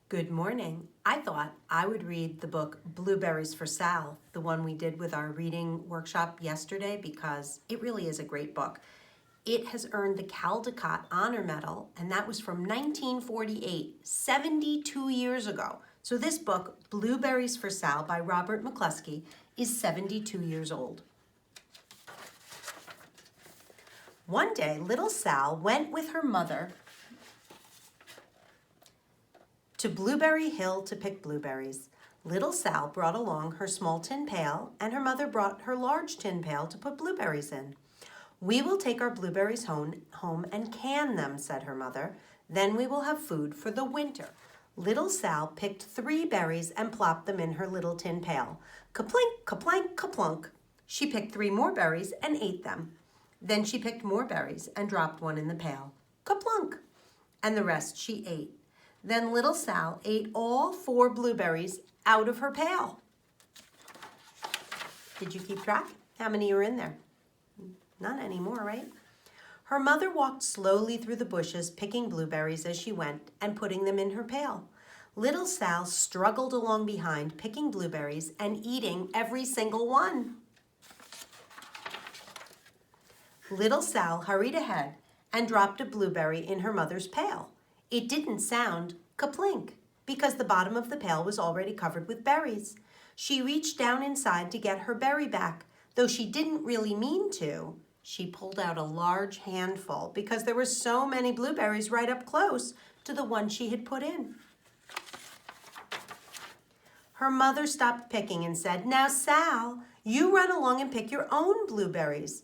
Good morning. I thought I would read the book Blueberries for Sal, the one we did with our reading workshop yesterday, because it really is a great book. It has earned the Caldecott Honor Medal, and that was from 1948, 72 years ago. So this book, Blueberries for Sal by Robert McCluskey, is 72 years old. One day, little Sal went with her mother to Blueberry Hill to pick blueberries. Little Sal brought along her small tin pail, and her mother brought her large tin pail to put blueberries in. "We will take our blueberries home and can them," said her mother. "Then we will have food for the winter." Little Sal picked 3 berries and plopped them in her little tin pail. Kaplink, kaplank, kaplunk. She picked 3 more berries and ate them. Then she picked more berries and dropped one in the pail. Kaplunk. And the rest she ate. Then little Sal ate all 4 blueberries out of her pail. Did you keep track? How many are in there? None anymore, right? Her mother walked slowly through the bushes, picking blueberries as she went and putting them in her pail. Little Sal struggled along behind, picking blueberries and eating every single one. Little Sal hurried ahead and dropped a blueberry in her mother's pail. It didn't sound kaplink because the bottom of the pail was already covered with berries. She reached down inside to get her berry back, though she didn't really mean to. She pulled out a large handful because there were so many blueberries right up close to the one she had put in. Her mother stopped picking and said, "Now, Sal, you run along and pick your own blueberries."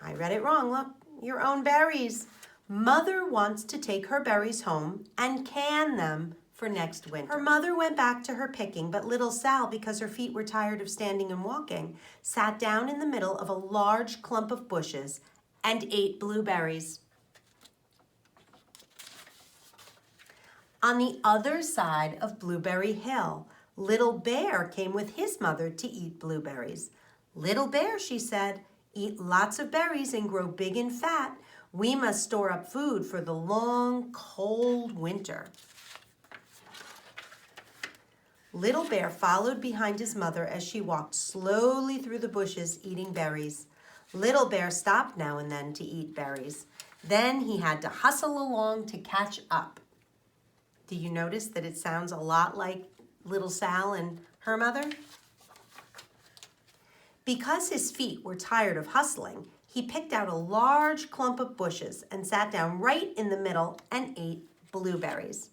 I read it wrong. Look, your own berries. Mother wants to take her berries home and can them for next winter. Her mother went back to her picking, but little Sal, because her feet were tired of standing and walking, sat down in the middle of a large clump of bushes and ate blueberries. On the other side of Blueberry Hill, Little Bear came with his mother to eat blueberries. "Little Bear," she said, "eat lots of berries and grow big and fat. We must store up food for the long, cold winter." Little Bear followed behind his mother as she walked slowly through the bushes eating berries. Little Bear stopped now and then to eat berries. Then he had to hustle along to catch up. Do you notice that it sounds a lot like little Sal and her mother? Because his feet were tired of hustling, he picked out a large clump of bushes and sat down right in the middle and ate blueberries.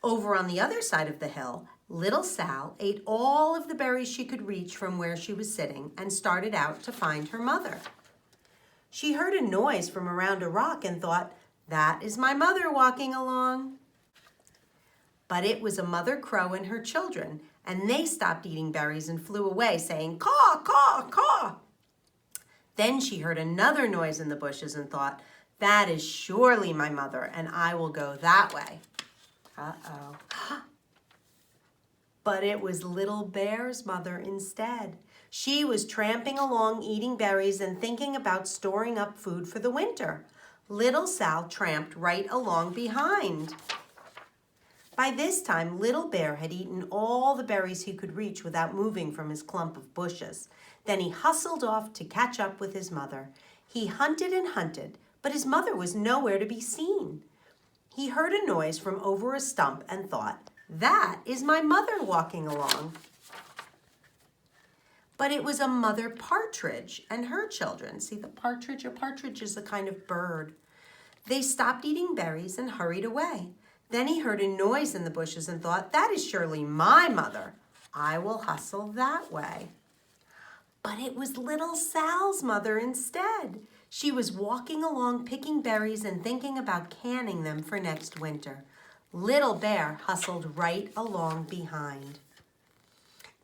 Over on the other side of the hill, little Sal ate all of the berries she could reach from where she was sitting and started out to find her mother. She heard a noise from around a rock and thought, "That is my mother walking along." But it was a mother crow and her children, and they stopped eating berries and flew away, saying, "Caw, caw, caw." Then she heard another noise in the bushes and thought, "That is surely my mother, and I will go that way." Uh-oh. But it was Little Bear's mother instead. She was tramping along eating berries and thinking about storing up food for the winter. Little Sal tramped right along behind. By this time, Little Bear had eaten all the berries he could reach without moving from his clump of bushes. Then he hustled off to catch up with his mother. He hunted and hunted, but his mother was nowhere to be seen. He heard a noise from over a stump and thought, "That is my mother walking along." But it was a mother partridge and her children. See, a partridge is a kind of bird. They stopped eating berries and hurried away. Then he heard a noise in the bushes and thought, "That is surely my mother. I will hustle that way." But it was little Sal's mother instead. She was walking along picking berries and thinking about canning them for next winter. Little Bear hustled right along behind.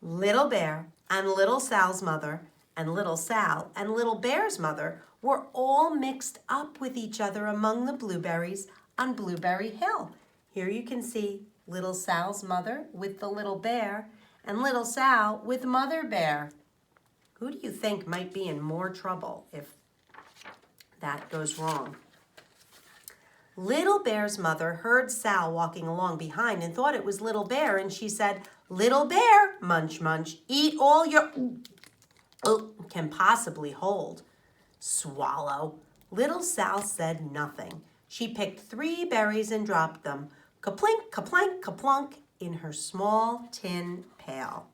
Little Bear and little Sal's mother and little Sal and Little Bear's mother were all mixed up with each other among the blueberries on Blueberry Hill. Here you can see little Sal's mother with the little bear and little Sal with Mother Bear. Who do you think might be in more trouble if that goes wrong? Little Bear's mother heard Sal walking along behind and thought it was Little Bear, and she said, "Little Bear, munch, munch, eat all your can possibly hold." Swallow. Little Sal said nothing. She picked 3 berries and dropped them, kaplink, kaplank, kaplunk, in her small tin pail.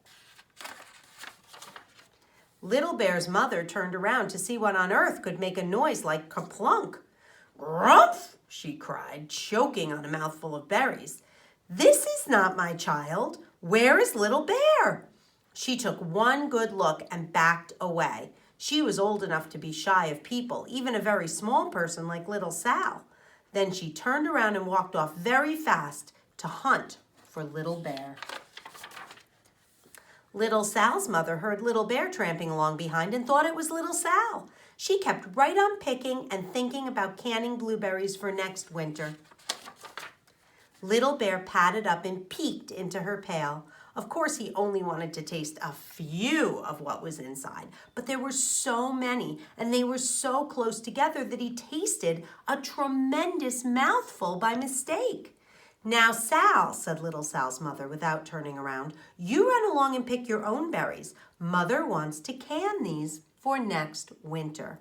Little Bear's mother turned around to see what on earth could make a noise like kaplunk. "Rumph!" she cried, choking on a mouthful of berries. "This is not my child. Where is Little Bear?" She took one good look and backed away. She was old enough to be shy of people, even a very small person like Little Sal. Then she turned around and walked off very fast to hunt for Little Bear. Little Sal's mother heard Little Bear tramping along behind and thought it was Little Sal. She kept right on picking and thinking about canning blueberries for next winter. Little Bear padded up and peeked into her pail. Of course, he only wanted to taste a few of what was inside, but there were so many, and they were so close together that he tasted a tremendous mouthful by mistake. "Now, Sal," said Little Sal's mother without turning around, "you run along and pick your own berries. Mother wants to can these for next winter."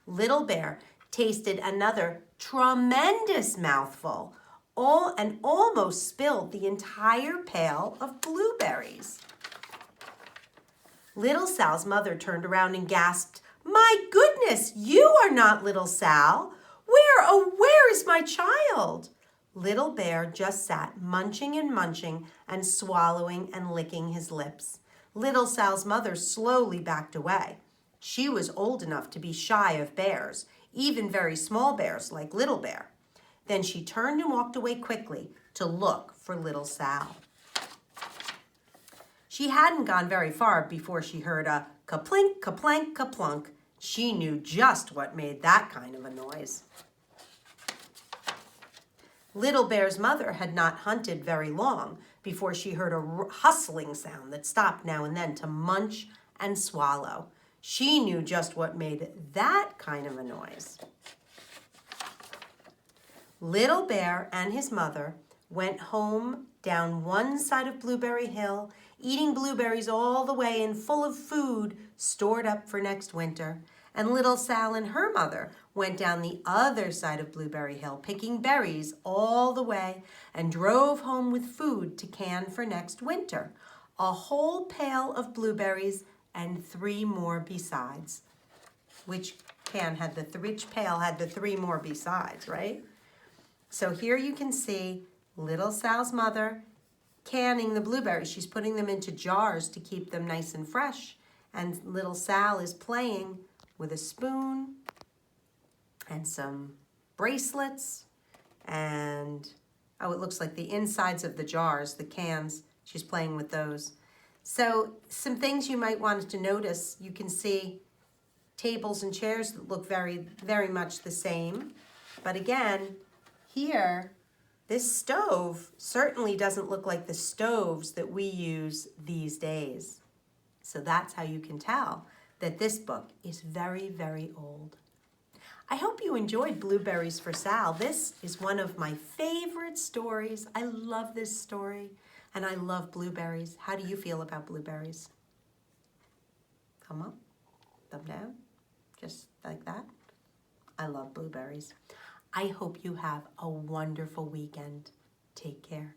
Little Bear tasted another tremendous mouthful, and almost spilled the entire pail of blueberries. Little Sal's mother turned around and gasped, "My goodness, you are not Little Sal. Where is my child?" Little Bear just sat munching and swallowing and licking his lips. Little Sal's mother slowly backed away. She was old enough to be shy of bears, even very small bears like Little Bear. Then she turned and walked away quickly to look for Little Sal. She hadn't gone very far before she heard a kaplink, kaplank, kaplunk. She knew just what made that kind of a noise. Little Bear's mother had not hunted very long before she heard a hustling sound that stopped now and then to munch and swallow. She knew just what made that kind of a noise. Little Bear and his mother went home down one side of Blueberry Hill, eating blueberries all the way and full of food stored up for next winter. And Little Sal and her mother went down the other side of Blueberry Hill, picking berries all the way, and drove home with food to can for next winter. A whole pail of blueberries and 3 more besides. Which pail had the 3 more besides, right? So here you can see Little Sal's mother canning the blueberries. She's putting them into jars to keep them nice and fresh. And Little Sal is playing with a spoon and some bracelets and, it looks like the insides of the jars, the cans. She's playing with those. So some things you might want to notice. You can see tables and chairs that look very, very much the same. But again, here, this stove certainly doesn't look like the stoves that we use these days. So that's how you can tell that this book is very, very old. I hope you enjoyed Blueberries for Sal. This is one of my favorite stories. I love this story, and I love blueberries. How do you feel about blueberries? Thumb up, thumb down, just like that. I love blueberries. I hope you have a wonderful weekend. Take care.